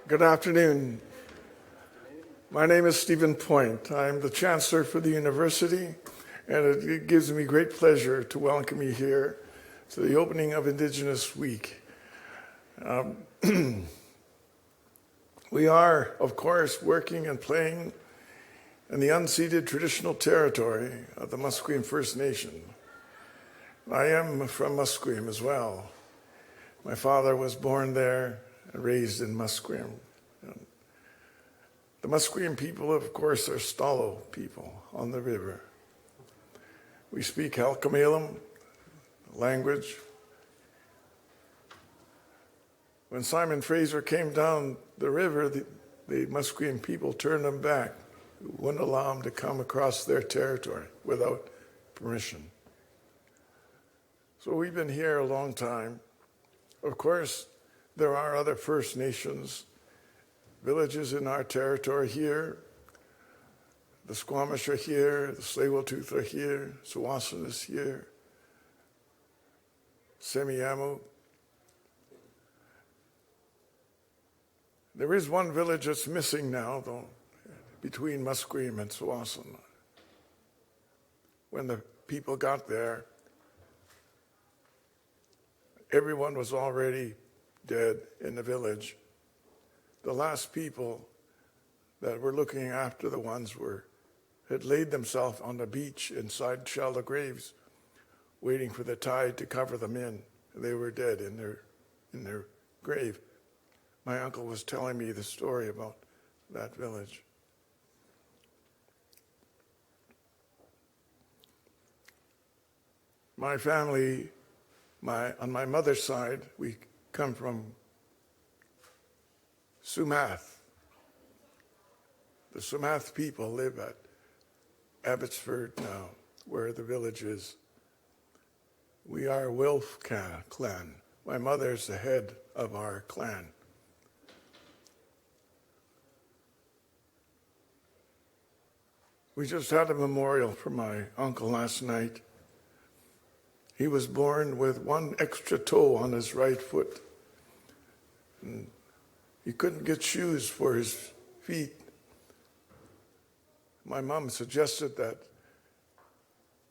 Good afternoon. My name is Steven Point. I'm the Chancellor for the university, and it gives me great pleasure to welcome you here to the opening of Indigenous Week. We are, of course, working and playing in the unceded traditional territory of the Musqueam First Nation. I am from Musqueam as well. My father was born there and raised in Musqueam. The Musqueam people, of course, are Stalo people on the river. We speak Halkomelem language. When Simon Fraser came down the river, the Musqueam people turned him back, wouldn't allow him to come across their territory without permission. So we've been here a long time. Of course, there are other First Nations villages in our territory here. The Squamish are here, the Tsleil-Waututh are here, Tsawwassen is here, Semiahmoo. There is one village that's missing now, though, between Musqueam and Tsawwassen. When the people got there, everyone was already dead in the village. The last people that were looking after the ones had laid themselves on the beach inside shallow graves, waiting for the tide to cover them in. They were dead in their grave. My uncle was telling me the story about that village. My family, on my mother's side, we come from Sumath. The Sumath people live at Abbotsford now, where the village is. We are a Wilf clan. My mother's the head of our clan. We just had a memorial for my uncle last night. He was born with one extra toe on his right foot. And he couldn't get shoes for his feet. My mom suggested that.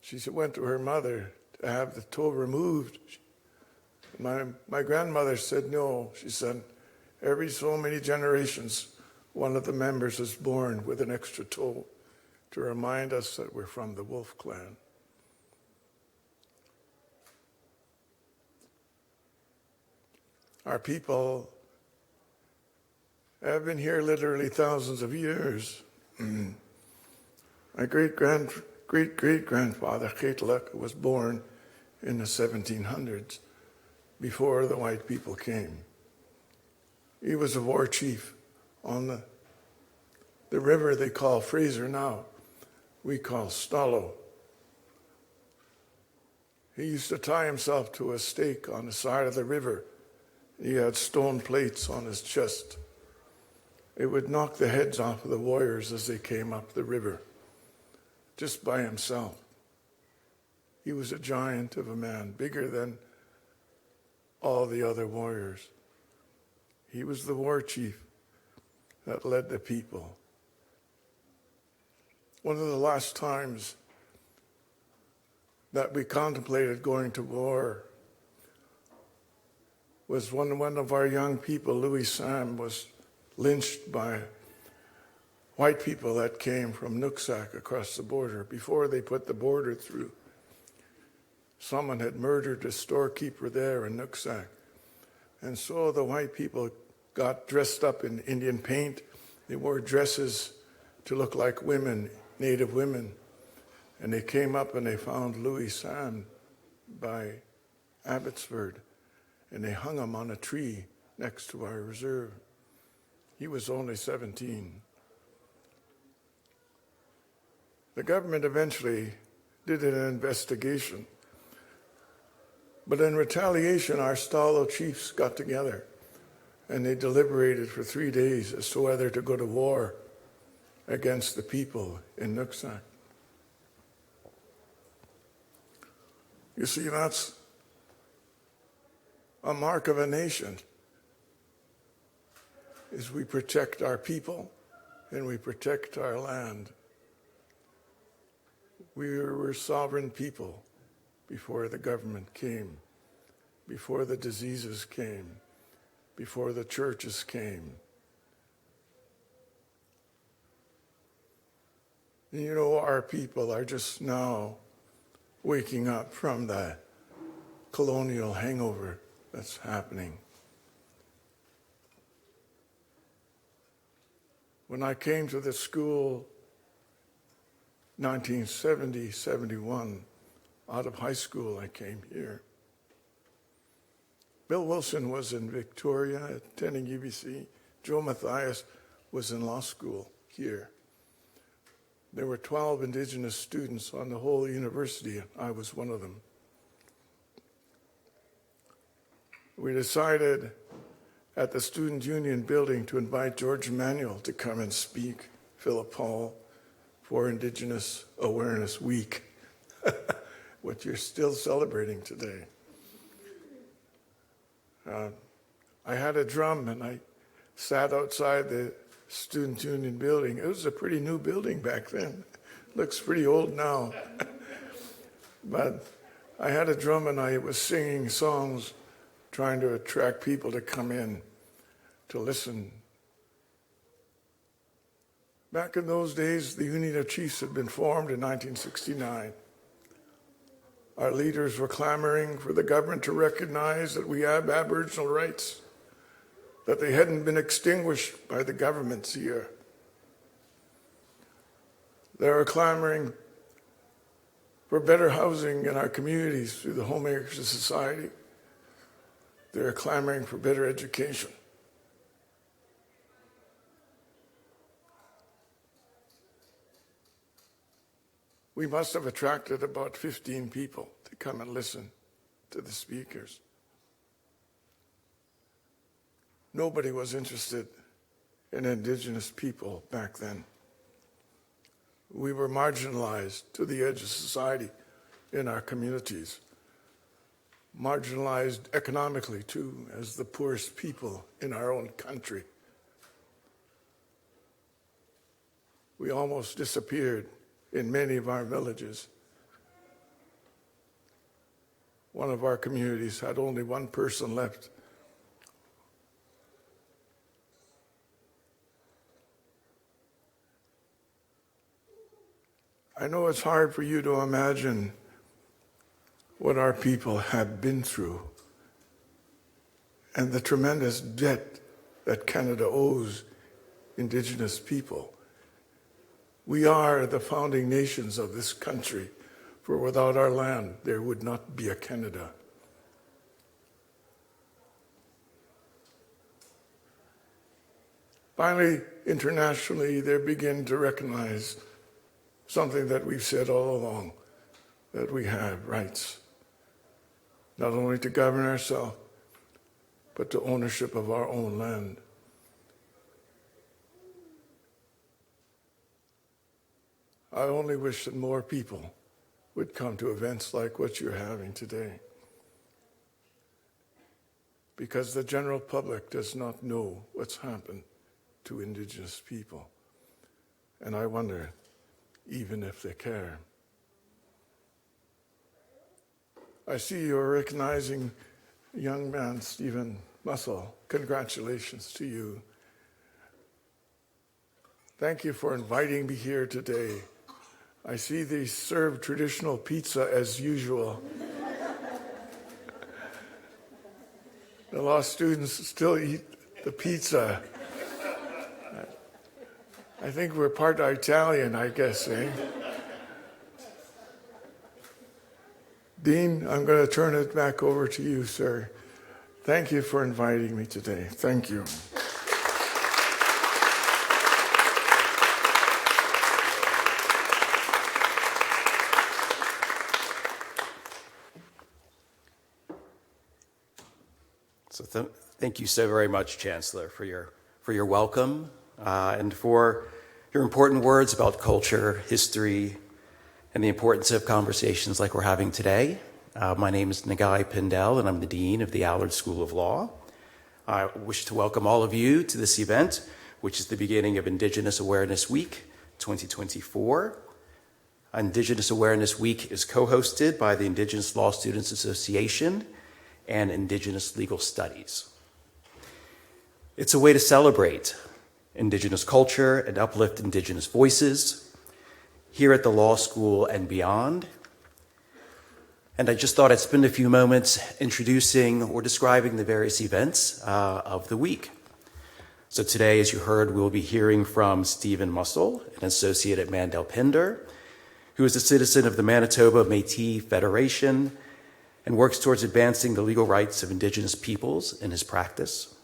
She went to her mother to have the toe removed. My grandmother said no. She said, every so many generations, one of the members is born with an extra toe to remind us that we're from the Wolf clan. Our people have been here literally thousands of years. My great-great-grandfather, Keetluk, was born in the 1700s, before the white people came. He was a war chief on the river they call Fraser now. We call Stalo. He used to tie himself to a stake on the side of the river. He had stone plates on his chest. It would knock the heads off of the warriors as they came up the river, just by himself. He was a giant of a man, bigger than all the other warriors. He was the war chief that led the people. One of the last times that we contemplated going to war was when one of our young people, Louis Sam, was lynched by white people that came from Nooksack across the border. Before they put the border through, someone had murdered a storekeeper there in Nooksack. And so the white people got dressed up in Indian paint. They wore dresses to look like women, native women. And they came up and they found Louis Sam by Abbotsford. And they hung him on a tree next to our reserve. He was only 17. The government eventually did an investigation. But in retaliation, our Stalo chiefs got together and they deliberated for 3 days as to whether to go to war against the people in Nooksack. You see, that's a mark of a nation. is we protect our people and we protect our land. We were sovereign people before the government came, before the diseases came, before the churches came. And you know, our people are just now waking up from the colonial hangover that's happening. When I came to the school 1970, 71, out of high school I came here. Bill Wilson was in Victoria attending UBC. Joe Mathias was in law school here. There were 12 Indigenous students on the whole university, and I was one of them. We decided at the Student Union building to invite George Emanuel to come and speak, Philip Hall, for Indigenous Awareness Week, what you're still celebrating today. I had a drum and I sat outside the Student Union building. It was a pretty new building back then. Looks pretty old now. But I had a drum and I was singing songs trying to attract people to come in to listen. Back in those days, the Union of Chiefs had been formed in 1969. Our leaders were clamoring for the government to recognize that we have Aboriginal rights, that they hadn't been extinguished by the governments here. They were clamoring for better housing in our communities through the Homemakers Society. They were clamoring for better education. We must have attracted about 15 people to come and listen to the speakers. Nobody was interested in Indigenous people back then. We were marginalized to the edge of society in our communities, marginalized economically too, as the poorest people in our own country. We almost disappeared in many of our villages. One of our communities had only one person left. I know it's hard for you to imagine what our people have been through and the tremendous debt that Canada owes Indigenous people. We are the founding nations of this country, for without our land, there would not be a Canada. Finally, internationally, they begin to recognize something that we've said all along, that we have rights, not only to govern ourselves, but to ownership of our own land. I only wish that more people would come to events like what you're having today, because the general public does not know what's happened to Indigenous people. And I wonder, even if they care. I see you're recognizing young man Stephen Mussell. Congratulations to you. Thank you for inviting me here today. I see they serve traditional pizza as usual. The law students still eat the pizza. I think we're part Italian, I guess, eh? Dean, I'm going to turn it back over to you, sir. Thank you for inviting me today. Thank you. So thank you so very much, Chancellor, for your welcome and for your important words about culture, history, and the importance of conversations like we're having today. My name is Mandell Pinder, and I'm the Dean of the Allard School of Law. I wish to welcome all of you to this event, which is the beginning of Indigenous Awareness Week 2024. Indigenous Awareness Week is co-hosted by the Indigenous Law Students Association and Indigenous Legal Studies. It's a way to celebrate Indigenous culture and uplift Indigenous voices here at the law school and beyond. And I just thought I'd spend a few moments introducing or describing the various events of the week. So today, as you heard, we'll be hearing from Stephen Mussell, an associate at Mandell Pinder, who is a citizen of the Manitoba Métis Federation and works towards advancing the legal rights of Indigenous peoples in his practice.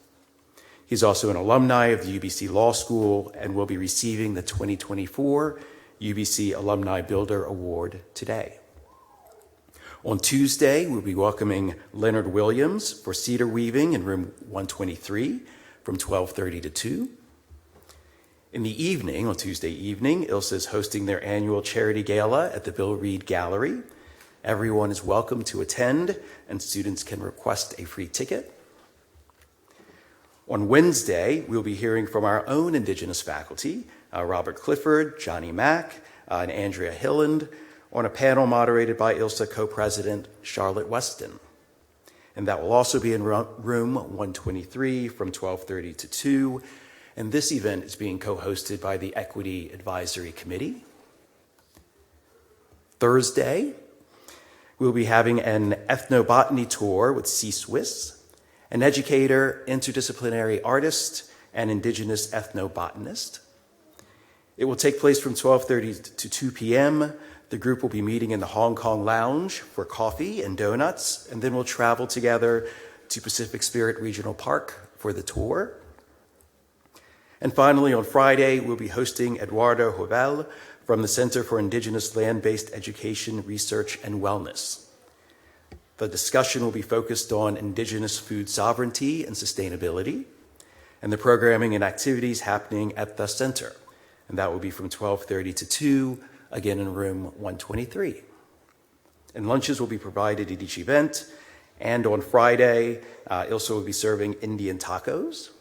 He's also an alumni of the UBC Law School and will be receiving the 2024 UBC Alumni Builder Award today. On Tuesday, we'll be welcoming Leonard Williams for cedar weaving in room 123 from 12:30 to 2. In the evening, on Tuesday evening, ILSA is hosting their annual charity gala at the Bill Reed Gallery. Everyone is welcome to attend, and students can request a free ticket. On Wednesday, we'll be hearing from our own Indigenous faculty, Robert Clifford, Johnny Mack, and Andrea Hilland, on a panel moderated by ILSA co-president Charlotte Weston. And that will also be in room 123 from 12:30 to 2. And this event is being co-hosted by the Equity Advisory Committee. Thursday, we'll be having an ethnobotany tour with C. Swiss, an educator, interdisciplinary artist, and Indigenous ethnobotanist. It will take place from 12:30 to 2 p.m. The group will be meeting in the Hong Kong Lounge for coffee and donuts, and then we'll travel together to Pacific Spirit Regional Park for the tour. And finally, on Friday, we'll be hosting Eduardo Jovel from the Center for Indigenous Land-Based Education, Research, and Wellness. The discussion will be focused on Indigenous food sovereignty and sustainability, and the programming and activities happening at the center. And that will be from 12:30 to 2, again in room 123. And lunches will be provided at each event. And on Friday, ILSA will be serving Indian tacos.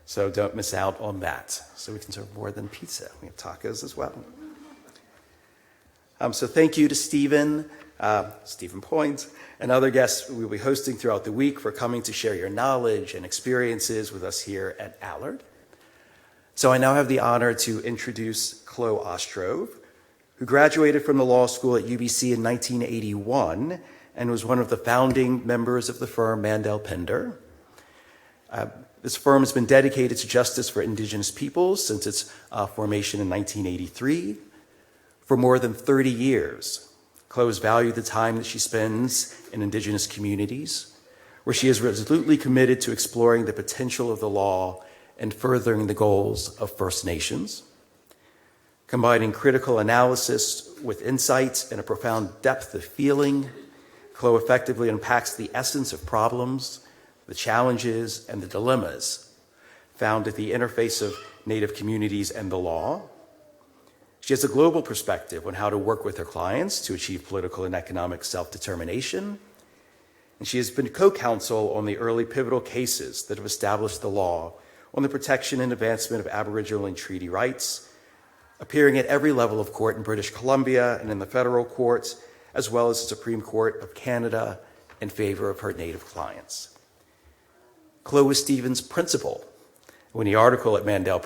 So don't miss out on that. So we can serve more than pizza. We have tacos as well. So thank you to Steven Point, and other guests we'll be hosting throughout the week for coming to share your knowledge and experiences with us here at Allard. So I now have the honor to introduce Clo Ostrove, who graduated from the law school at UBC in 1981 and was one of the founding members of the firm Mandell Pinder. This firm has been dedicated to justice for Indigenous peoples since its formation in 1983. For more than 30 years, Clo has valued the time that she spends in Indigenous communities, where she is resolutely committed to exploring the potential of the law and furthering the goals of First Nations. Combining critical analysis with insight and a profound depth of feeling, Clo effectively unpacks the essence of problems, the challenges, and the dilemmas found at the interface of Native communities and the law. She has a global perspective on how to work with her clients to achieve political and economic self-determination. And she has been co-counsel on the early pivotal cases that have established the law on the protection and advancement of Aboriginal and treaty rights, appearing at every level of court in British Columbia and in the federal courts, as well as the Supreme Court of Canada in favor of her Native clients. Clo was Stephen's principal when the article at Mandell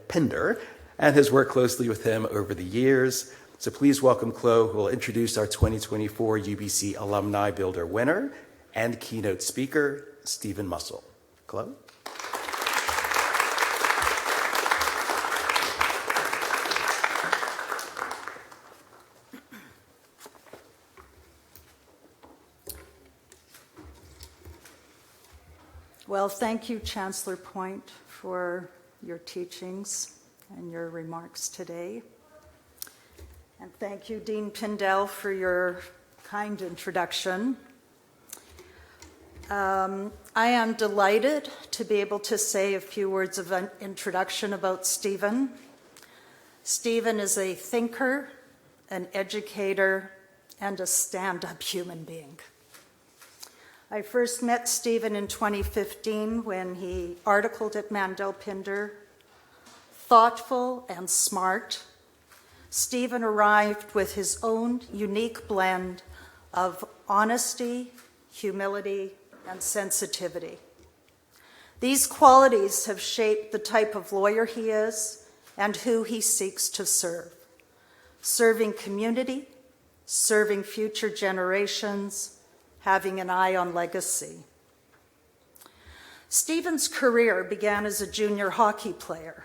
Pinder, and has worked closely with him over the years. So please welcome Clo, who will introduce our 2024 UBC Alumni Builder winner and keynote speaker, Stephen Mussell. Clo? Well, thank you, Chancellor Point, for your teachings and your remarks today. And thank you, Dean Pindell, for your kind introduction. I am delighted to be able to say a few words of an introduction about Stephen. Stephen is a thinker, an educator, and a stand-up human being. I first met Stephen in 2015 when he articled at Mandell Pinder. Thoughtful and smart, Stephen arrived with his own unique blend of honesty, humility, and sensitivity. These qualities have shaped the type of lawyer he is and who he seeks to serve, serving community, serving future generations, having an eye on legacy. Stephen's career began as a junior hockey player.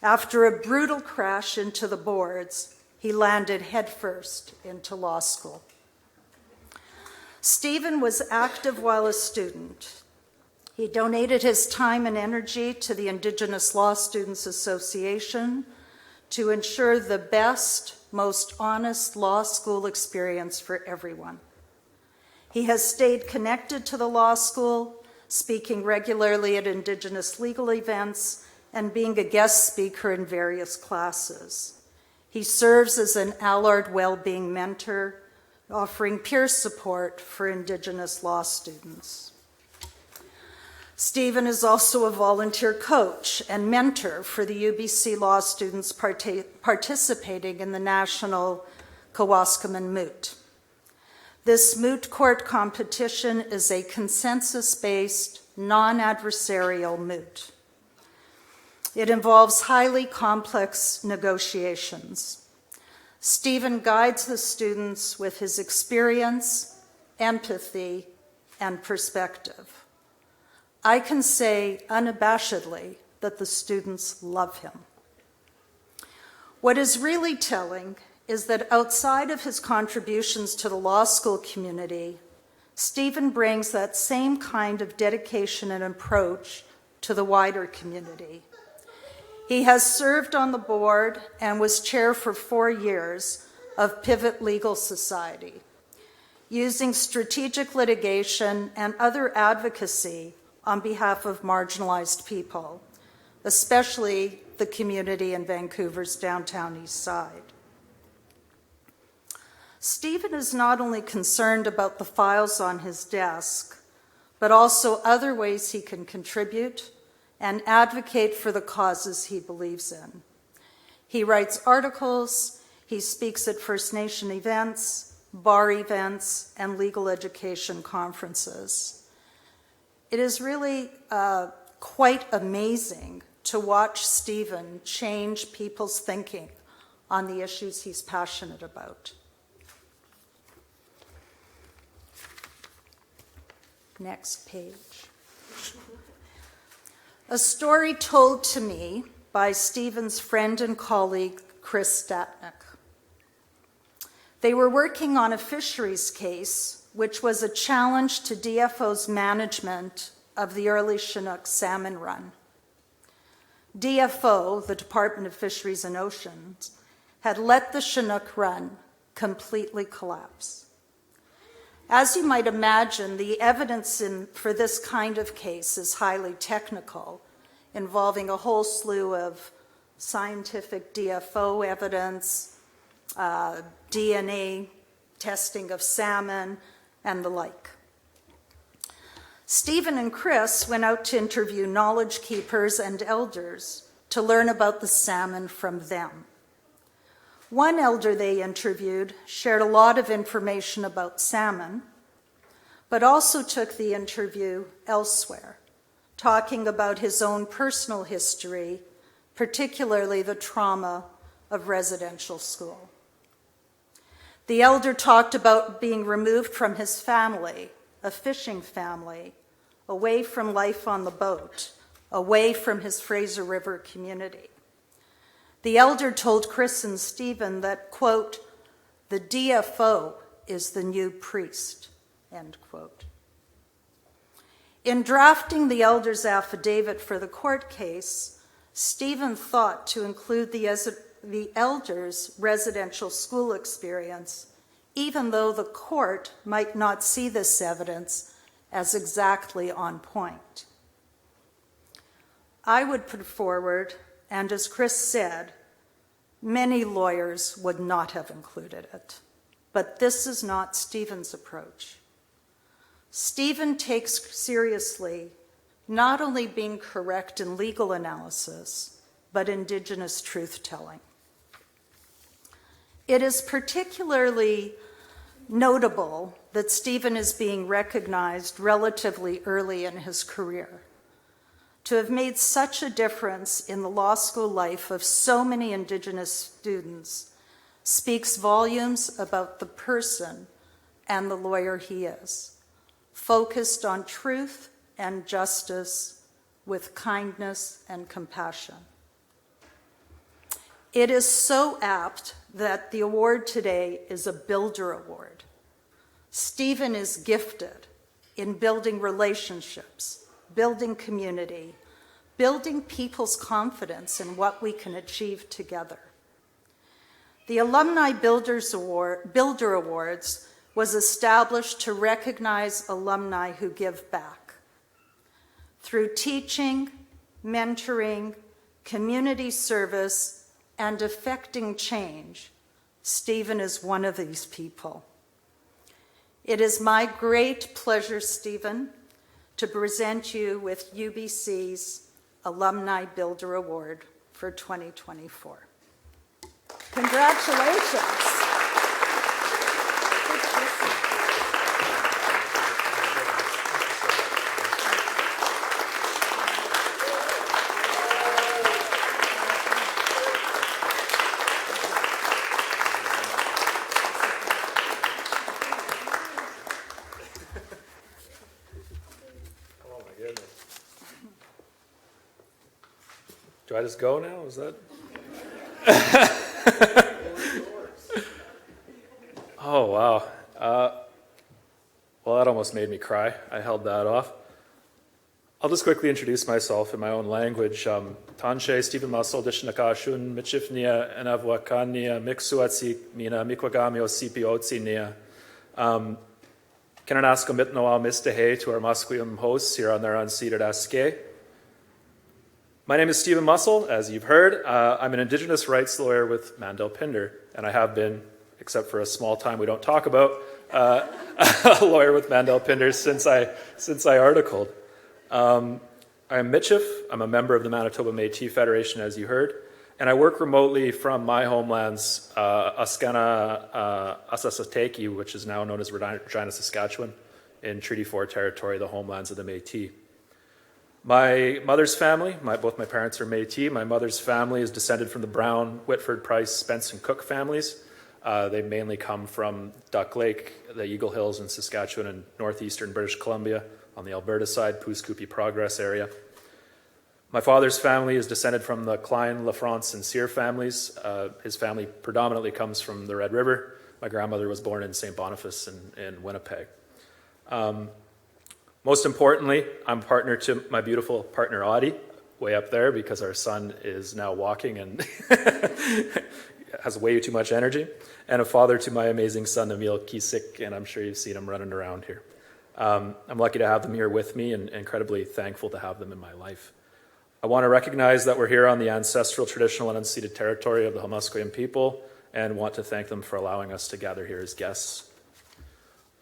After a brutal crash into the boards, he landed headfirst into law school. Stephen was active while a student. He donated his time and energy to the Indigenous Law Students Association to ensure the best, most honest law school experience for everyone. He has stayed connected to the law school, speaking regularly at Indigenous legal events and being a guest speaker in various classes. He serves as an Allard well-being mentor, offering peer support for Indigenous law students. Stephen is also a volunteer coach and mentor for the UBC law students participating in the National Kewaskum Moot. This moot court competition is a consensus-based, non-adversarial moot. It involves highly complex negotiations. Stephen guides the students with his experience, empathy, and perspective. I can say unabashedly that the students love him. What is really telling is that outside of his contributions to the law school community, Stephen brings that same kind of dedication and approach to the wider community. He has served on the board and was chair for 4 years of Pivot Legal Society, using strategic litigation and other advocacy on behalf of marginalized people, especially the community in Vancouver's downtown east side. Stephen is not only concerned about the files on his desk, but also other ways he can contribute and advocate for the causes he believes in. He writes articles, he speaks at First Nation events, bar events, and legal education conferences. It is really quite amazing to watch Stephen change people's thinking on the issues he's passionate about. Next page. A story told to me by Stephen's friend and colleague, Chris Statnick. They were working on a fisheries case, which was a challenge to DFO's management of the early Chinook salmon run. DFO, the Department of Fisheries and Oceans, had let the Chinook run completely collapse. As you might imagine, the evidence for this kind of case is highly technical, involving a whole slew of scientific DFO evidence, DNA testing of salmon, and the like. Stephen and Chris went out to interview knowledge keepers and elders to learn about the salmon from them. One elder they interviewed shared a lot of information about salmon, but also took the interview elsewhere, talking about his own personal history, particularly the trauma of residential school. The elder talked about being removed from his family, a fishing family, away from life on the boat, away from his Fraser River community. The elder told Chris and Stephen that, quote, the DFO is the new priest, end quote. In drafting the elder's affidavit for the court case, Stephen thought to include the elder's residential school experience, even though the court might not see this evidence as exactly on point. I would put forward, and as Chris said, many lawyers would not have included it, but this is not Stephen's approach. Stephen takes seriously not only being correct in legal analysis, but Indigenous truth-telling. It is particularly notable that Stephen is being recognized relatively early in his career. To have made such a difference in the law school life of so many Indigenous students speaks volumes about the person and the lawyer he is, focused on truth and justice with kindness and compassion. It is so apt that the award today is a Builder Award. Stephen is gifted in building relationships, building community, building people's confidence in what we can achieve together. The Alumni Builder Awards was established to recognize alumni who give back. Through teaching, mentoring, community service, and affecting change, Stephen is one of these people. It is my great pleasure, Stephen, to present you with UBC's Alumni Builder Award for 2024. Congratulations. Do I just go now? Is that? Oh, wow. Well, that almost made me cry. I held that off. I'll just quickly introduce myself in my own language. Tanshe Stephen Mussell, Dishnakashun, Michifnia, Enavwakania, Miksuatsi, Mina, Mikwagamio, Sipiotsi, Nia. Kananaska Mitnoa Mistehe to our Musqueam hosts here on their unseated Aske. My name is Stephen Mussell, as you've heard. I'm an Indigenous rights lawyer with Mandell Pinder, and I have been, except for a small time we don't talk about, a lawyer with Mandell Pinder since I articled. I'm Michif. I'm a member of the Manitoba Métis Federation, as you heard, and I work remotely from my homelands, Askana Asasateki, which is now known as Regina, Saskatchewan, in Treaty 4 territory, the homelands of the Métis. My mother's family, both my parents are Métis. My mother's family is descended from the Brown, Whitford, Price, Spence, and Cook families. They mainly come from Duck Lake, the Eagle Hills in Saskatchewan and northeastern British Columbia, on the Alberta side, Pouce-Coupe Progress area. My father's family is descended from the Klein, LaFrance, and Cyr families. His family predominantly comes from the Red River. My grandmother was born in St. Boniface in Winnipeg. Most importantly, I'm partner to my beautiful partner, Audie, way up there because our son is now walking and has way too much energy, and a father to my amazing son, Emil Kisik, and I'm sure you've seen him running around here. I'm lucky to have them here with me and incredibly thankful to have them in my life. I want to recognize that we're here on the ancestral, traditional, and unceded territory of the Musqueam people and want to thank them for allowing us to gather here as guests.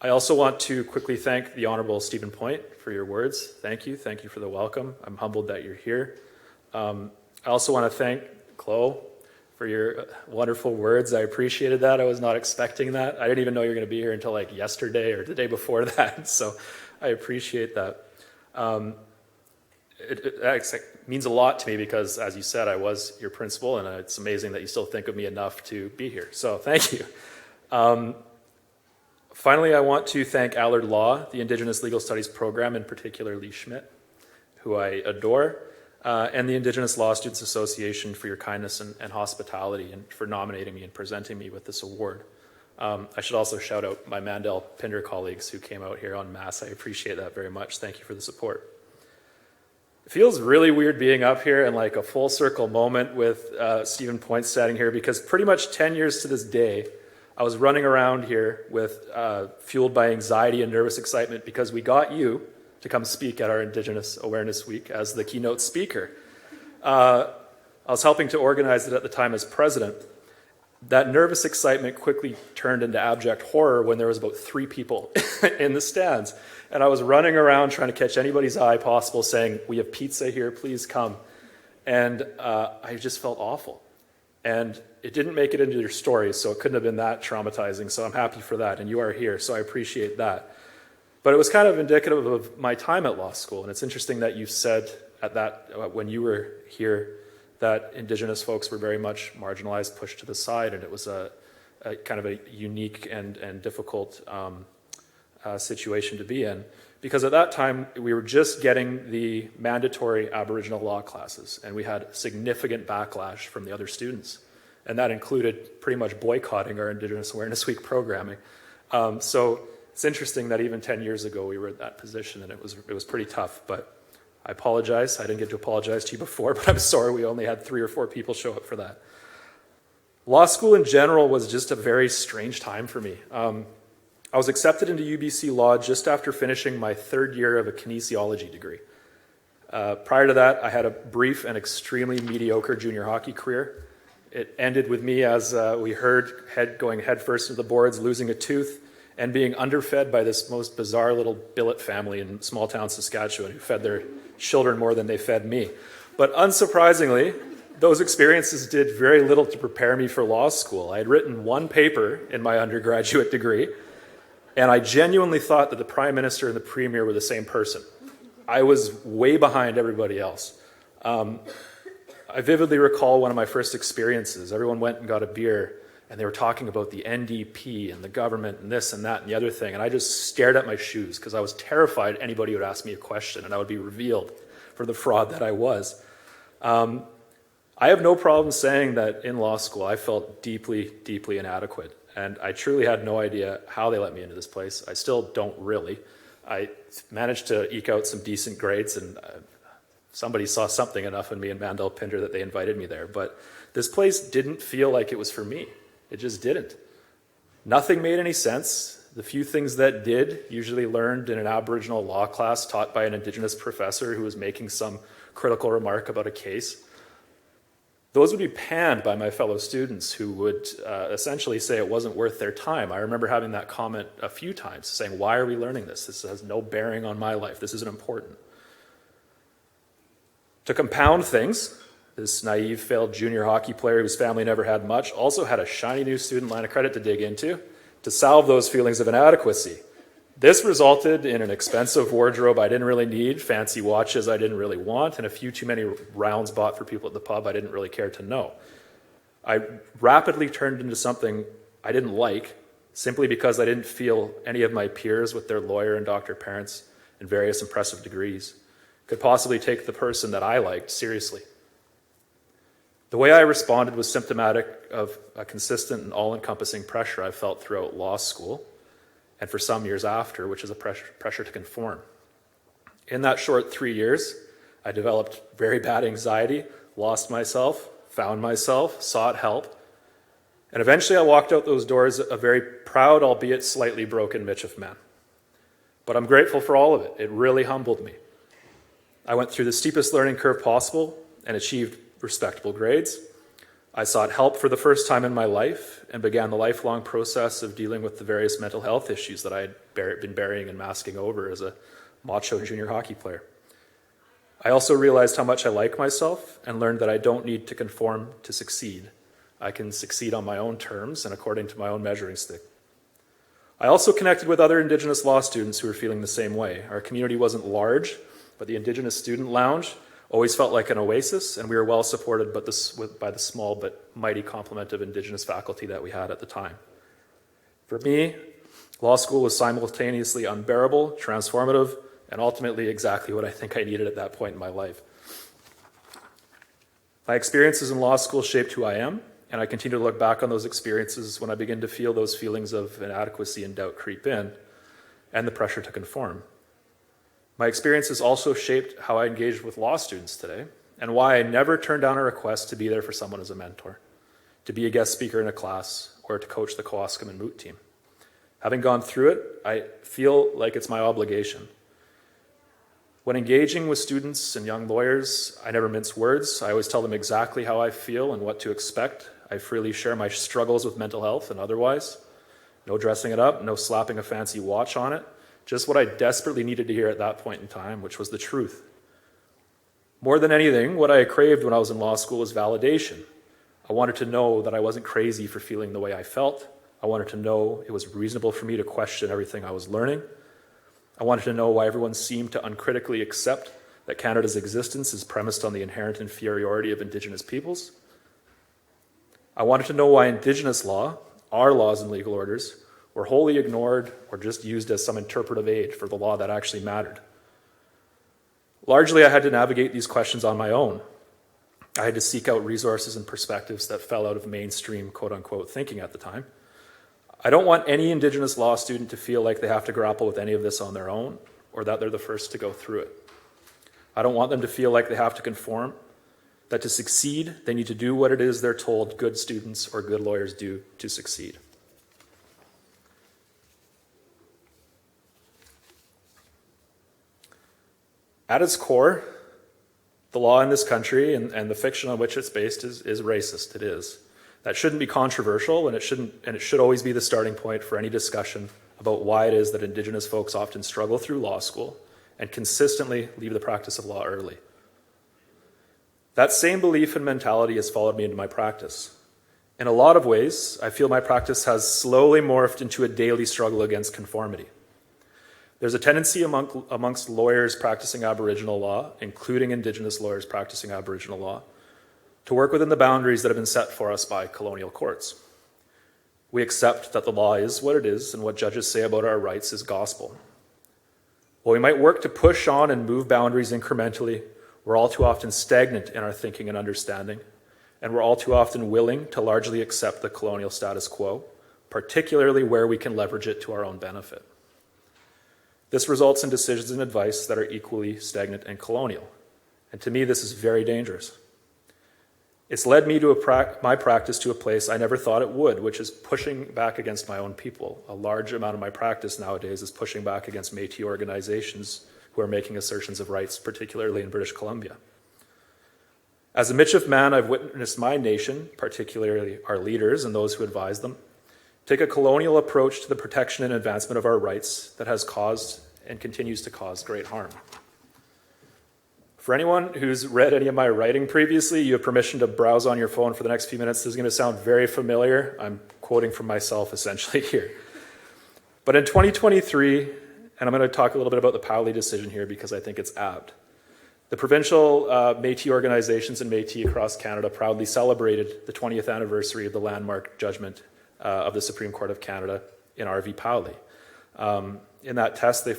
I also want to quickly thank the Honorable Steven Point for your words. Thank you. Thank you for the welcome. I'm humbled that you're here. I also want to thank Clo for your wonderful words. I appreciated that. I was not expecting that. I didn't even know you were going to be here until like yesterday or the day before that. So I appreciate that. It means a lot to me because, as you said, I was your principal, and it's amazing that you still think of me enough to be here. So thank you. Finally, I want to thank Allard Law, the Indigenous Legal Studies program, in particular Lee Schmidt, who I adore, and the Indigenous Law Students Association for your kindness and hospitality and for nominating me and presenting me with this award. I should also shout out my Mandell Pinder colleagues who came out here en masse. I appreciate that very much. Thank you for the support. It feels really weird being up here in like a full circle moment with Steven Point standing here because pretty much 10 years to this day, I was running around here with fueled by anxiety and nervous excitement because we got you to come speak at our Indigenous Awareness Week as the keynote speaker. I was helping to organize it at the time as president. That nervous excitement quickly turned into abject horror when there was about 3 people in the stands. And I was running around trying to catch anybody's eye possible saying, "We have pizza here, please come." And I just felt awful. And it didn't make it into your story, so it couldn't have been that traumatizing. So I'm happy for that, and you are here, so I appreciate that. But it was kind of indicative of my time at law school. And it's interesting that you said when you were here, that Indigenous folks were very much marginalized, pushed to the side, and it was a kind of a unique and difficult situation to be in. Because at that time, we were just getting the mandatory Aboriginal law classes, and we had significant backlash from the other students. And that included pretty much boycotting our Indigenous Awareness Week programming. So it's interesting that even 10 years ago, we were at that position, and it was pretty tough. But I apologize. I didn't get to apologize to you before, but I'm sorry we only had 3 or 4 people show up for that. Law school in general was just a very strange time for me. I was accepted into UBC Law just after finishing my 3rd year of a kinesiology degree. Prior to that, I had a brief and extremely mediocre junior hockey career. It ended with me, as we heard, going headfirst into the boards, losing a tooth, and being underfed by this most bizarre little billet family in small town Saskatchewan who fed their children more than they fed me. But unsurprisingly, those experiences did very little to prepare me for law school. I had written 1 paper in my undergraduate degree, and I genuinely thought that the Prime Minister and the Premier were the same person. I was way behind everybody else. I vividly recall one of my first experiences. Everyone went and got a beer, and they were talking about the NDP and the government and this and that and the other thing, and I just stared at my shoes because I was terrified anybody would ask me a question and I would be revealed for the fraud that I was. I have no problem saying that in law school I felt deeply, deeply inadequate, and I truly had no idea how they let me into this place. I still don't really. I managed to eke out some decent grades, and somebody saw something enough in me and Mandell Pinder that they invited me there, but this place didn't feel like it was for me. It just didn't. Nothing made any sense. The few things that did, usually learned in an Aboriginal law class taught by an Indigenous professor who was making some critical remark about a case. Those would be panned by my fellow students who would essentially say it wasn't worth their time. I remember having that comment a few times, saying, "Why are we learning this? This has no bearing on my life. This isn't important." To compound things, this naive, failed junior hockey player whose family never had much also had a shiny new student line of credit to dig into to salve those feelings of inadequacy. This resulted in an expensive wardrobe I didn't really need, fancy watches I didn't really want, and a few too many rounds bought for people at the pub I didn't really care to know. I rapidly turned into something I didn't like simply because I didn't feel any of my peers with their lawyer and doctor parents and various impressive degrees could possibly take the person that I liked seriously. The way I responded was symptomatic of a consistent and all-encompassing pressure I felt throughout law school and for some years after, which is a pressure to conform. In that short 3 years, I developed very bad anxiety, lost myself, found myself, sought help, and eventually I walked out those doors a very proud, albeit slightly broken Michif man. But I'm grateful for all of it. It really humbled me. I went through the steepest learning curve possible and achieved respectable grades. I sought help for the first time in my life and began the lifelong process of dealing with the various mental health issues that I had been burying and masking over as a macho junior hockey player. I also realized how much I like myself and learned that I don't need to conform to succeed. I can succeed on my own terms and according to my own measuring stick. I also connected with other Indigenous law students who were feeling the same way. Our community wasn't large, but the Indigenous Student Lounge always felt like an oasis, and we were well supported by the small but mighty complement of Indigenous faculty that we had at the time. For me, law school was simultaneously unbearable, transformative, and ultimately exactly what I think I needed at that point in my life. My experiences in law school shaped who I am, and I continue to look back on those experiences when I begin to feel those feelings of inadequacy and doubt creep in, and the pressure to conform. My experiences also shaped how I engage with law students today, and why I never turn down a request to be there for someone as a mentor, to be a guest speaker in a class, or to coach the Kewaskum and Moot team. Having gone through it, I feel like it's my obligation. When engaging with students and young lawyers, I never mince words. I always tell them exactly how I feel and what to expect. I freely share my struggles with mental health and otherwise. No dressing it up, no slapping a fancy watch on it. Just what I desperately needed to hear at that point in time, which was the truth. More than anything, what I craved when I was in law school was validation. I wanted to know that I wasn't crazy for feeling the way I felt. I wanted to know it was reasonable for me to question everything I was learning. I wanted to know why everyone seemed to uncritically accept that Canada's existence is premised on the inherent inferiority of Indigenous peoples. I wanted to know why Indigenous law, our laws and legal orders, were wholly ignored or just used as some interpretive aid for the law that actually mattered. Largely, I had to navigate these questions on my own. I had to seek out resources and perspectives that fell out of mainstream quote-unquote thinking at the time. I don't want any Indigenous law student to feel like they have to grapple with any of this on their own or that they're the first to go through it. I don't want them to feel like they have to conform, that to succeed, they need to do what it is they're told good students or good lawyers do to succeed. At its core, the law in this country and the fiction on which it's based is racist. It is. That shouldn't be controversial, and it should always be the starting point for any discussion about why it is that Indigenous folks often struggle through law school and consistently leave the practice of law early. That same belief and mentality has followed me into my practice. In a lot of ways, I feel my practice has slowly morphed into a daily struggle against conformity. There's a tendency amongst lawyers practicing Aboriginal law, including Indigenous lawyers practicing Aboriginal law, to work within the boundaries that have been set for us by colonial courts. We accept that the law is what it is, and what judges say about our rights is gospel. While we might work to push on and move boundaries incrementally, we're all too often stagnant in our thinking and understanding, and we're all too often willing to largely accept the colonial status quo, particularly where we can leverage it to our own benefit. This results in decisions and advice that are equally stagnant and colonial, and to me this is very dangerous. It's led me to my practice to a place I never thought it would, which is pushing back against my own people. A large amount of my practice nowadays is pushing back against Métis organizations who are making assertions of rights, particularly in British Columbia. As a Michif man, I've witnessed my nation, particularly our leaders and those who advise them, take a colonial approach to the protection and advancement of our rights that has caused and continues to cause great harm. For anyone who's read any of my writing previously, you have permission to browse on your phone for the next few minutes. This is going to sound very familiar. I'm quoting from myself essentially here. But in 2023, and I'm going to talk a little bit about the Powley decision here because I think it's apt. The provincial Métis organizations and Métis across Canada proudly celebrated the 20th anniversary of the landmark judgment of the Supreme Court of Canada in R.V. Powley. In that case, they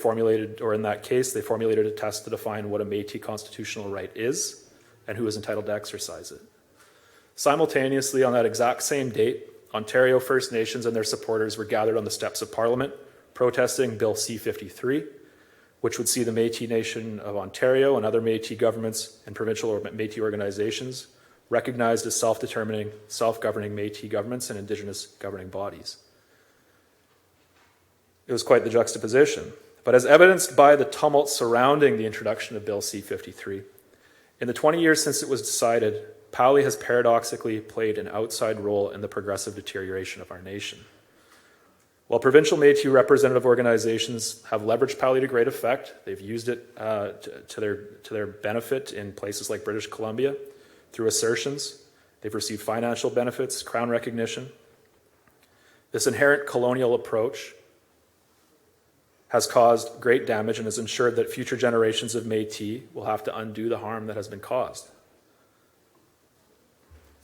formulated a test to define what a Métis constitutional right is and who is entitled to exercise it. Simultaneously, on that exact same date, Ontario First Nations and their supporters were gathered on the steps of Parliament protesting Bill C-53, which would see the Métis Nation of Ontario and other Métis governments and provincial or Métis organizations recognized as self-determining, self-governing Métis governments and Indigenous governing bodies. It was quite the juxtaposition. But as evidenced by the tumult surrounding the introduction of Bill C-53, in the 20 years since it was decided, Powley has paradoxically played an outside role in the progressive deterioration of our nation. While provincial Métis representative organizations have leveraged Powley to great effect, they've used it to their benefit in places like British Columbia through assertions. They've received financial benefits, crown recognition. This inherent colonial approach has caused great damage and has ensured that future generations of Métis will have to undo the harm that has been caused.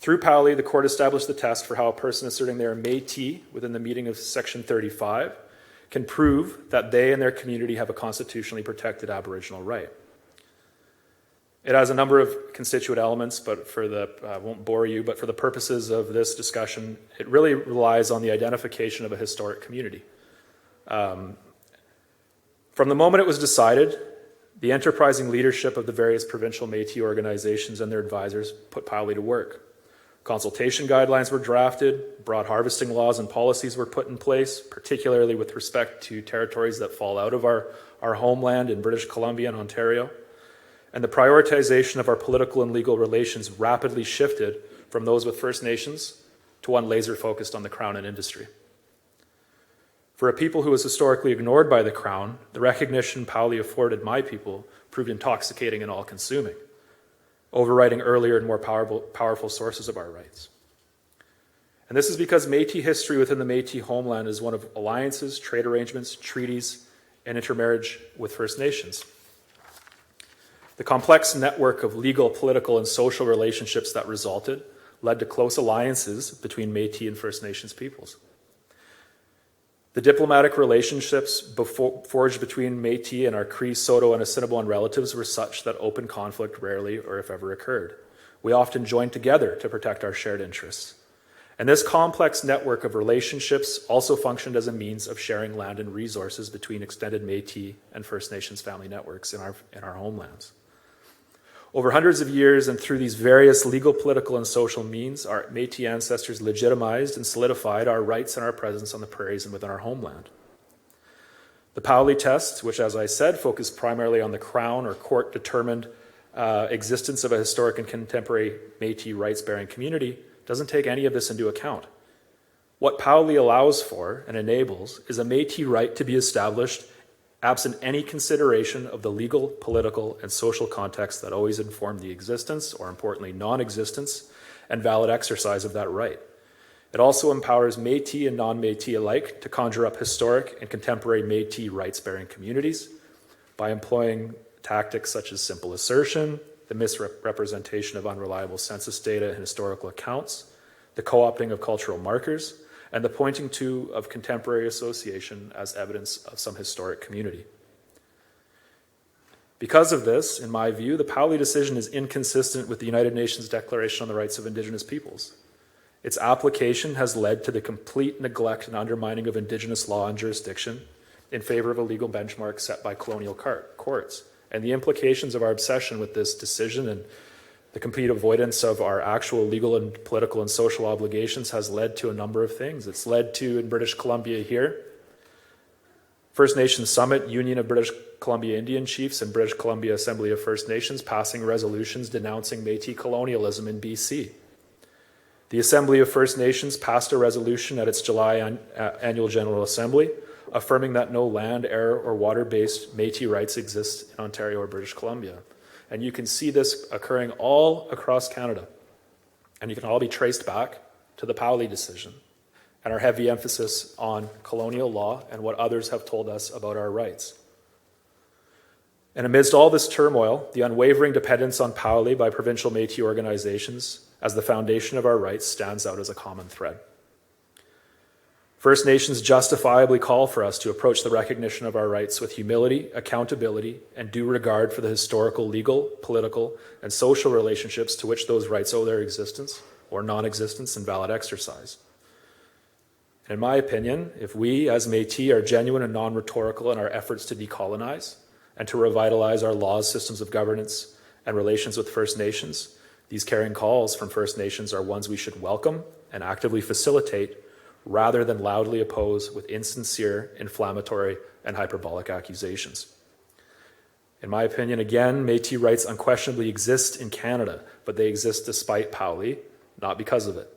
Through Powley, the court established the test for how a person asserting they are Métis within the meaning of Section 35 can prove that they and their community have a constitutionally protected Aboriginal right. It has a number of constituent elements, but I won't bore you, but for the purposes of this discussion, it really relies on the identification of a historic community. From the moment it was decided, the enterprising leadership of the various provincial Métis organizations and their advisors put Powley to work. Consultation guidelines were drafted, broad harvesting laws and policies were put in place, particularly with respect to territories that fall out of our homeland in British Columbia and Ontario. And the prioritization of our political and legal relations rapidly shifted from those with First Nations to one laser-focused on the Crown and industry. For a people who was historically ignored by the Crown, the recognition Pauli afforded my people proved intoxicating and all-consuming, overriding earlier and more powerful sources of our rights. And this is because Métis history within the Métis homeland is one of alliances, trade arrangements, treaties, and intermarriage with First Nations. The complex network of legal, political, and social relationships that resulted led to close alliances between Métis and First Nations peoples. The diplomatic relationships forged between Métis and our Cree, Saulteaux, and Assiniboine relatives were such that open conflict rarely or if ever occurred. We often joined together to protect our shared interests. And this complex network of relationships also functioned as a means of sharing land and resources between extended Métis and First Nations family networks in our homelands. Over hundreds of years and through these various legal, political, and social means, our Métis ancestors legitimized and solidified our rights and our presence on the prairies and within our homeland. The Pauli test, which, as I said, focused primarily on the Crown or court-determined existence of a historic and contemporary Métis rights-bearing community, doesn't take any of this into account. What Pauli allows for and enables is a Métis right to be established absent any consideration of the legal, political, and social context that always inform the existence, or importantly, non-existence, and valid exercise of that right. It also empowers Métis and non-Métis alike to conjure up historic and contemporary Métis rights-bearing communities by employing tactics such as simple assertion, the misrepresentation of unreliable census data and historical accounts, the co-opting of cultural markers, and the pointing to of contemporary association as evidence of some historic community. Because of this, in my view, the Pauli decision is inconsistent with the United Nations Declaration on the Rights of Indigenous Peoples. Its application has led to the complete neglect and undermining of Indigenous law and jurisdiction in favor of a legal benchmark set by colonial courts. And the implications of our obsession with this decision and the complete avoidance of our actual legal and political and social obligations has led to a number of things. It's led to, in British Columbia here, First Nations Summit, Union of British Columbia Indian Chiefs, and British Columbia Assembly of First Nations passing resolutions denouncing Métis colonialism in BC. The Assembly of First Nations passed a resolution at its July Annual General Assembly affirming that no land, air, or water-based Métis rights exist in Ontario or British Columbia. And you can see this occurring all across Canada. And you can all be traced back to the Pauli decision and our heavy emphasis on colonial law and what others have told us about our rights. And amidst all this turmoil, the unwavering dependence on Pauli by provincial Métis organizations as the foundation of our rights stands out as a common thread. First Nations justifiably call for us to approach the recognition of our rights with humility, accountability, and due regard for the historical, legal, political, and social relationships to which those rights owe their existence or non-existence and valid exercise. In my opinion, if we as Métis are genuine and non-rhetorical in our efforts to decolonize and to revitalize our laws, systems of governance, and relations with First Nations, these carrying calls from First Nations are ones we should welcome and actively facilitate rather than loudly oppose with insincere, inflammatory, and hyperbolic accusations. In my opinion, again, Métis rights unquestionably exist in Canada, but they exist despite Pauli, not because of it.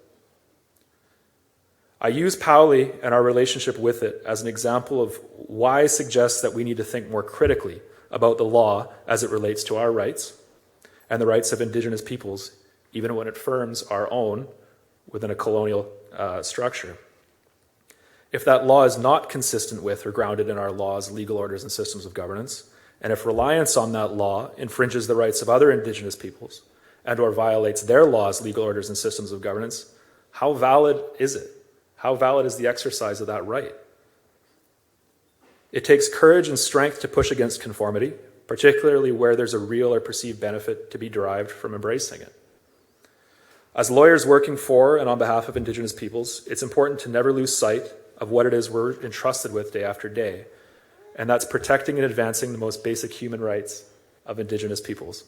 I use Pauli and our relationship with it as an example of why I suggest that we need to think more critically about the law as it relates to our rights and the rights of Indigenous peoples, even when it affirms our own within a colonial structure. If that law is not consistent with or grounded in our laws, legal orders, and systems of governance, and if reliance on that law infringes the rights of other Indigenous peoples and or violates their laws, legal orders, and systems of governance, how valid is it? How valid is the exercise of that right? It takes courage and strength to push against conformity, particularly where there's a real or perceived benefit to be derived from embracing it. As lawyers working for and on behalf of Indigenous peoples, it's important to never lose sight of what it is we're entrusted with day after day, and that's protecting and advancing the most basic human rights of Indigenous peoples.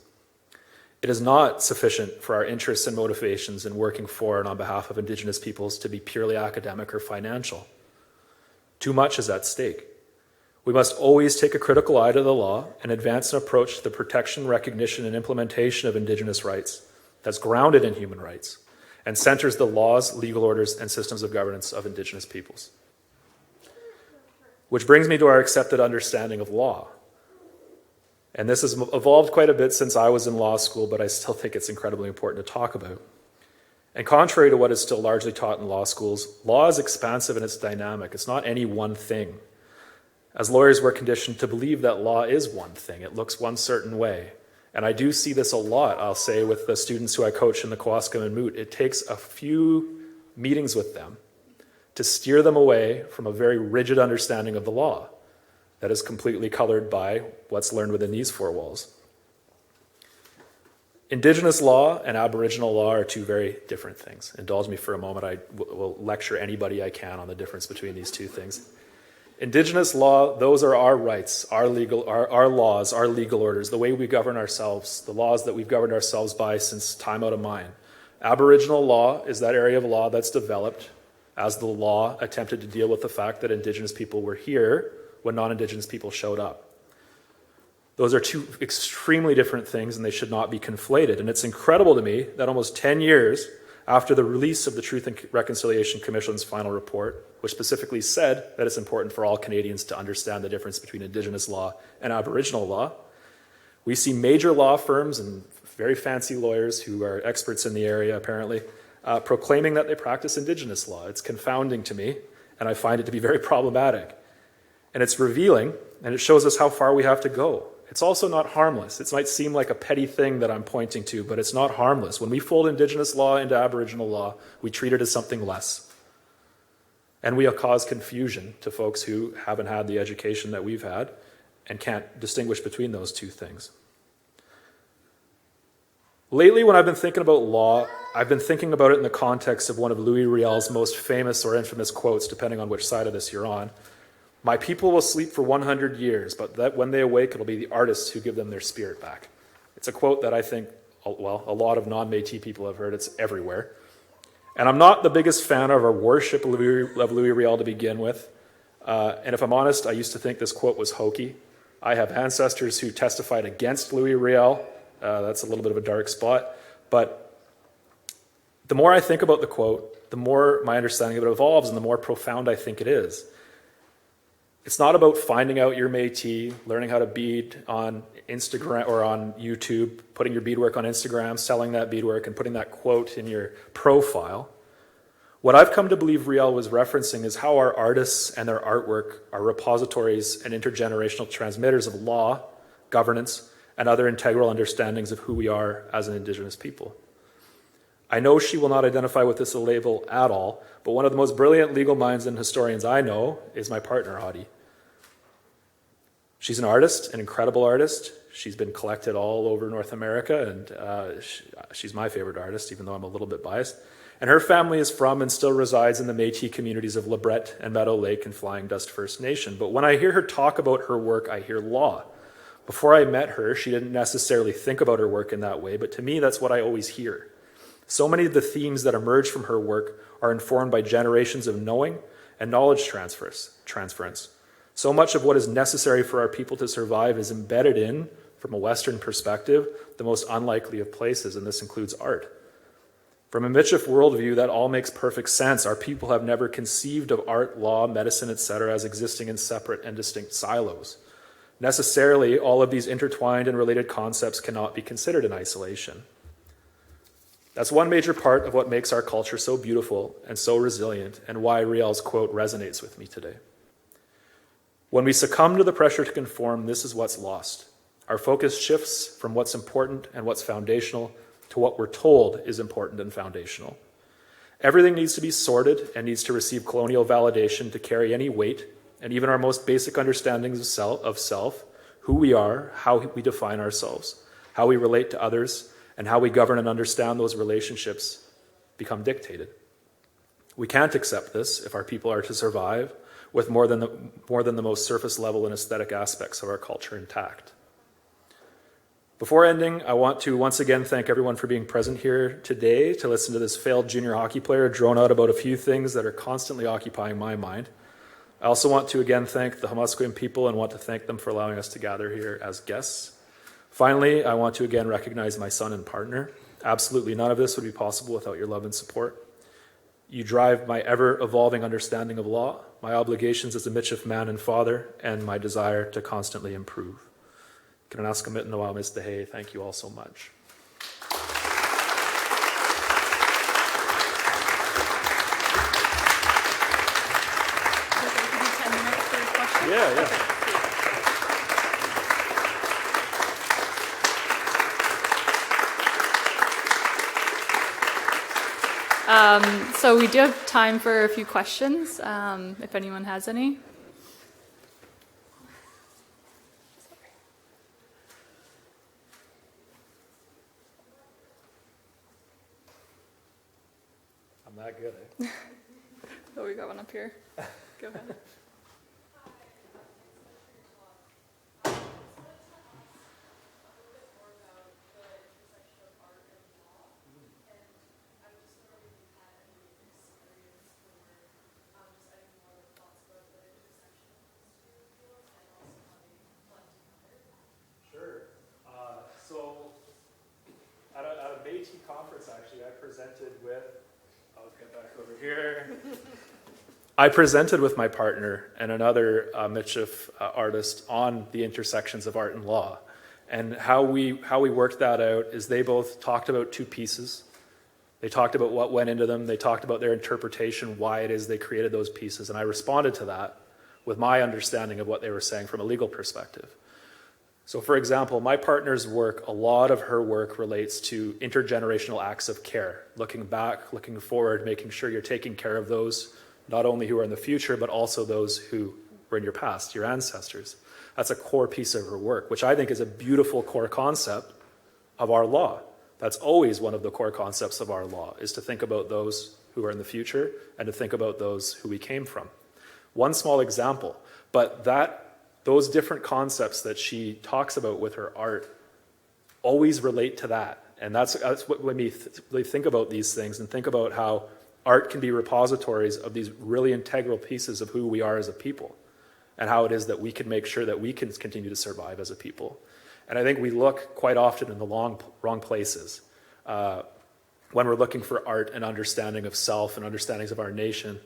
It is not sufficient for our interests and motivations in working for and on behalf of Indigenous peoples to be purely academic or financial. Too much is at stake. We must always take a critical eye to the law and advance an approach to the protection, recognition, and implementation of Indigenous rights that's grounded in human rights and centers the laws, legal orders, and systems of governance of Indigenous peoples. Which brings me to our accepted understanding of law. And this has evolved quite a bit since I was in law school, but I still think it's incredibly important to talk about. And contrary to what is still largely taught in law schools, law is expansive and it's dynamic. It's not any one thing. As lawyers, we're conditioned to believe that law is one thing. It looks one certain way. And I do see this a lot, I'll say, with the students who I coach in the Kewaskum and Moot. It takes a few meetings with them to steer them away from a very rigid understanding of the law that is completely colored by what's learned within these four walls. Indigenous law and Aboriginal law are two very different things. Indulge me for a moment. I will lecture anybody I can on the difference between these two things. Indigenous law, those are our rights, our laws, our legal orders, the way we govern ourselves, the laws that we've governed ourselves by since time out of mind. Aboriginal law is that area of law that's developed as the law attempted to deal with the fact that Indigenous people were here when non-Indigenous people showed up. Those are two extremely different things, and they should not be conflated. And it's incredible to me that almost 10 years after the release of the Truth and Reconciliation Commission's final report, which specifically said that it's important for all Canadians to understand the difference between Indigenous law and Aboriginal law, we see major law firms and very fancy lawyers who are experts in the area, apparently, proclaiming that they practice Indigenous law. It's confounding to me, and I find it to be very problematic. And it's revealing, and it shows us how far we have to go. It's also not harmless. It might seem like a petty thing that I'm pointing to, but it's not harmless. When we fold Indigenous law into Aboriginal law, we treat it as something less. And we cause confusion to folks who haven't had the education that we've had and can't distinguish between those two things. Lately, when I've been thinking about law, I've been thinking about it in the context of one of Louis Riel's most famous or infamous quotes, depending on which side of this you're on. My people will sleep for 100 years, but that when they awake, it'll be the artists who give them their spirit back. It's a quote that I think, well, a lot of non-Métis people have heard. It's everywhere. And I'm not the biggest fan of our worship of Louis Riel to begin with. And if I'm honest, I used to think this quote was hokey. I have ancestors who testified against Louis Riel. That's a little bit of a dark spot. But the more I think about the quote, the more my understanding of it evolves and the more profound I think it is. It's not about finding out your Métis, learning how to bead on Instagram or on YouTube, putting your beadwork on Instagram, selling that beadwork, and putting that quote in your profile. What I've come to believe Riel was referencing is how our artists and their artwork are repositories and intergenerational transmitters of law, governance, and other integral understandings of who we are as an Indigenous people. I know she will not identify with this label at all, but one of the most brilliant legal minds and historians I know is my partner, Audie. She's an artist, an incredible artist. She's been collected all over North America, and she's my favorite artist, even though I'm a little bit biased. And her family is from and still resides in the Métis communities of Lebret and Meadow Lake and Flying Dust First Nation. But when I hear her talk about her work, I hear law. Before I met her, she didn't necessarily think about her work in that way, but to me, that's what I always hear. So many of the themes that emerge from her work are informed by generations of knowing and knowledge transference. So much of what is necessary for our people to survive is embedded in, from a Western perspective, the most unlikely of places, and this includes art. From a Michif worldview, that all makes perfect sense. Our people have never conceived of art, law, medicine, etc. as existing in separate and distinct silos. Necessarily, all of these intertwined and related concepts cannot be considered in isolation. That's one major part of what makes our culture so beautiful and so resilient, and why Riel's quote resonates with me today. When we succumb to the pressure to conform, this is what's lost. Our focus shifts from what's important and what's foundational to what we're told is important and foundational. Everything needs to be sorted and needs to receive colonial validation to carry any weight, and even our most basic understandings of self, who we are, how we define ourselves, how we relate to others, and how we govern and understand those relationships become dictated. We can't accept this if our people are to survive with more than the most surface level and aesthetic aspects of our culture intact. Before ending, I want to once again thank everyone for being present here today to listen to this failed junior hockey player drone out about a few things that are constantly occupying my mind. I also want to again thank the Humusqueam people and want to thank them for allowing us to gather here as guests. Finally, I want to again recognize my son and partner. Absolutely none of this would be possible without your love and support. You drive my ever-evolving understanding of law, my obligations as a Michif man and father, and my desire to constantly improve. Kinanaskamitn Noa Mr. Hay, thank you all so much. Yeah. So we do have time for a few questions, if anyone has any. I'm that good, eh? Oh, we got one up here. Go ahead. So at a Métis conference, actually, I presented with, I'll get back over here. I presented with my partner and another Michif artist on the intersections of art and law. And how we worked that out is they both talked about two pieces. They talked about what went into them. They talked about their interpretation, why it is they created those pieces. And I responded to that with my understanding of what they were saying from a legal perspective. So for example, my partner's work, a lot of her work relates to intergenerational acts of care, looking back, looking forward, making sure you're taking care of those, not only who are in the future, but also those who were in your past, your ancestors. That's a core piece of her work, which I think is a beautiful core concept of our law. That's always one of the core concepts of our law, is to think about those who are in the future and to think about those who we came from. One small example, but those different concepts that she talks about with her art always relate to that. And that's what when we think about these things and think about how art can be repositories of these really integral pieces of who we are as a people and how it is that we can make sure that we can continue to survive as a people. And I think we look quite often in the wrong places. When we're looking for art and understanding of self and understandings of our nation,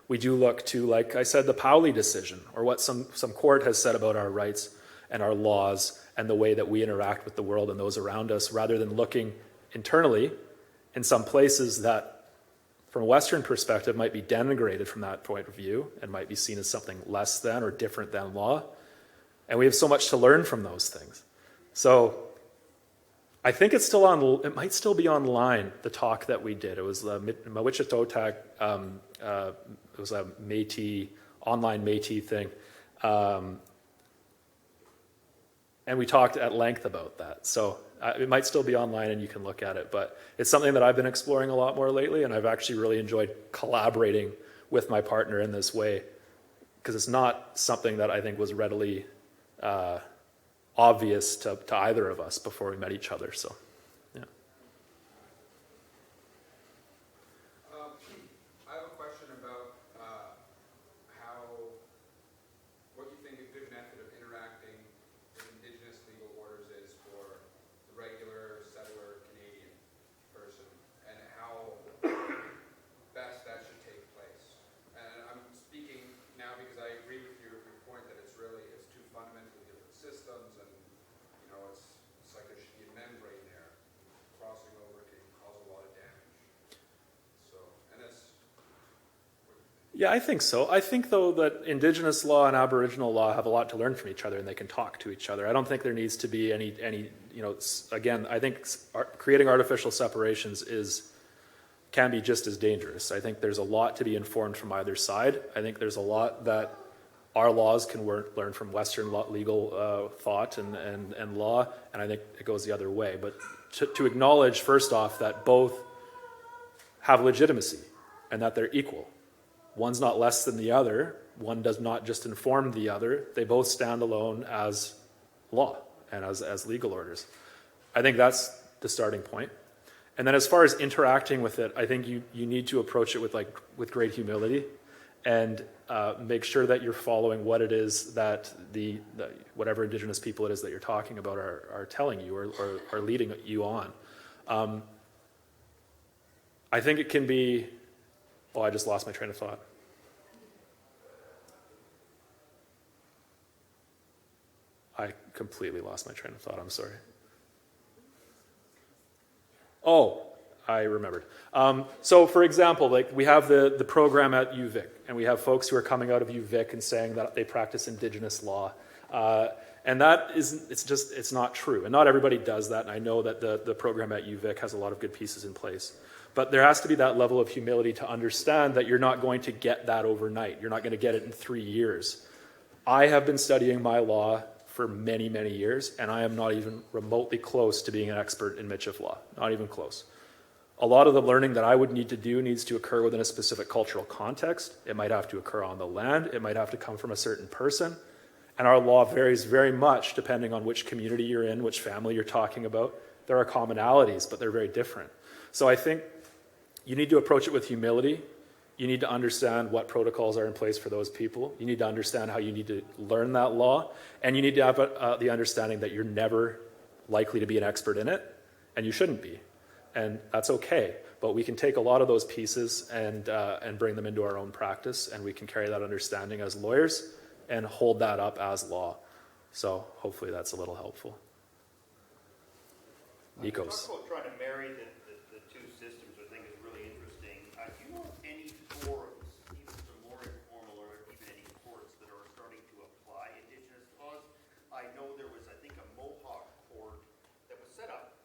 we do look to, like I said, the Pauli decision, or what some court has said about our rights and our laws and the way that we interact with the world and those around us, rather than looking internally in some places that, from a Western perspective, might be denigrated from that point of view and might be seen as something less than or different than law. And we have so much to learn from those things. So I think it's still on. It might still be online, the talk that we did. It was the Mawichatotag. It was a Métis, online Métis thing. And we talked at length about that. So it might still be online and you can look at it. But it's something that I've been exploring a lot more lately, and I've actually really enjoyed collaborating with my partner in this way, because it's not something that I think was readily obvious to either of us before we met each other. So, yeah. I have a question about what you think a good method of interacting with Indigenous legal orders is for the regular settler Canadian person, and how best that should take place. And I'm speaking now because I agree with your point that it's two fundamentally different systems, and it's like there should be a membrane there. Crossing over can cause a lot of damage. So, and that's. Yeah, I think so. I think, though, that Indigenous law and Aboriginal law have a lot to learn from each other, and they can talk to each other. I don't think there needs to be any again, I think creating artificial separations can be just as dangerous. I think there's a lot to be informed from either side. I think there's a lot that our laws can learn from Western legal thought and law, and I think it goes the other way. But to acknowledge, first off, that both have legitimacy and that they're equal. One's not less than the other. One does not just inform the other. They both stand alone as law and as legal orders. I think that's the starting point. And then as far as interacting with it, I think you need to approach it with great humility and make sure that you're following what it is that whatever Indigenous people it is that you're talking about are telling you or leading you on. I think it can be, oh, I just lost my train of thought. I completely lost my train of thought, I'm sorry. Oh, I remembered. So for example, like we have the program at UVic, and we have folks who are coming out of UVic and saying that they practice Indigenous law. And that isn't, it's not true. And not everybody does that, and I know that the program at UVic has a lot of good pieces in place. But there has to be that level of humility to understand that you're not going to get that overnight. You're not going to get it in 3 years. I have been studying my law for many, many years, and I am not even remotely close to being an expert in Michif law. Not even close. A lot of the learning that I would need to do needs to occur within a specific cultural context. It might have to occur on the land. It might have to come from a certain person. And our law varies very much depending on which community you're in, which family you're talking about. There are commonalities, but they're very different. So I think you need to approach it with humility. You need to understand what protocols are in place for those people. You need to understand how you need to learn that law. And you need to have the understanding that you're never likely to be an expert in it, and you shouldn't be. And that's okay. But we can take a lot of those pieces and bring them into our own practice, and we can carry that understanding as lawyers and hold that up as law. So hopefully that's a little helpful. Nikos. Talk about trying to marry the two systems, I think is really interesting. Do you know of any forums, even some more informal or even any courts that are starting to apply Indigenous laws? I know there was, I think, a Mohawk court that was set up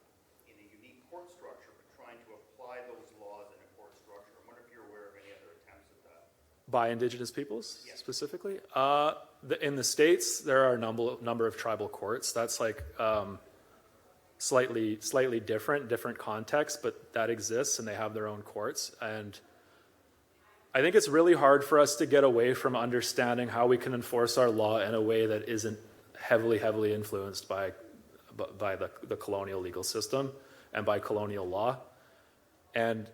in a unique court structure, but trying to apply those laws in a court structure. I wonder if you're aware of any other attempts at that. By Indigenous peoples, yes, specifically? In the States, there are a number of tribal courts. That's like slightly different context, but that exists, and they have their own courts. And I think it's really hard for us to get away from understanding how we can enforce our law in a way that isn't heavily influenced by the colonial legal system and by colonial law. And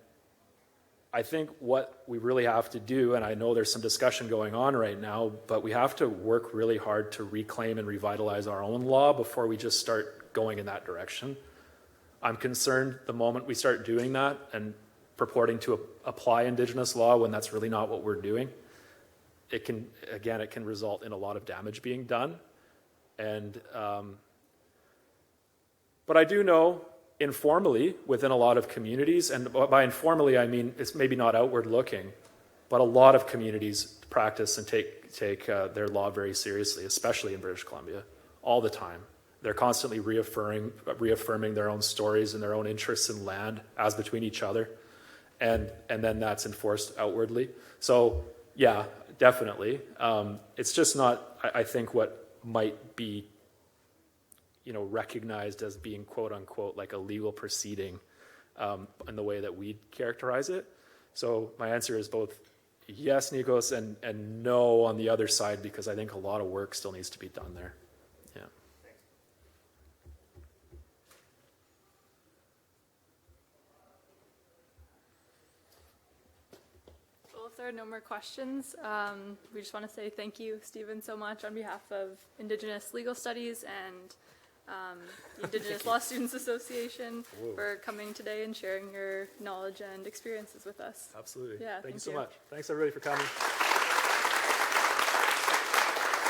I think what we really have to do, and I know there's some discussion going on right now, but we have to work really hard to reclaim and revitalize our own law before we just start going in that direction. I'm concerned the moment we start doing that and purporting to apply Indigenous law when that's really not what we're doing, it can result in a lot of damage being done. And but I do know informally within a lot of communities, and by informally I mean it's maybe not outward looking, but a lot of communities practice and take their law very seriously, especially in British Columbia, all the time. They're constantly reaffirming their own stories and their own interests in land as between each other, and then that's enforced outwardly. So yeah, definitely. It's just not, I think, what might be recognized as being quote unquote like a legal proceeding in the way that we characterize it. So my answer is both yes, Nikos, and no on the other side, because I think a lot of work still needs to be done there. Yeah. Well, if there are no more questions, we just want to say thank you, Stephen, so much on behalf of Indigenous Legal Studies and the Indigenous Law Students Association for coming today and sharing your knowledge and experiences with us. Absolutely. Yeah, Thank you thank so you. much. Thanks everybody for coming.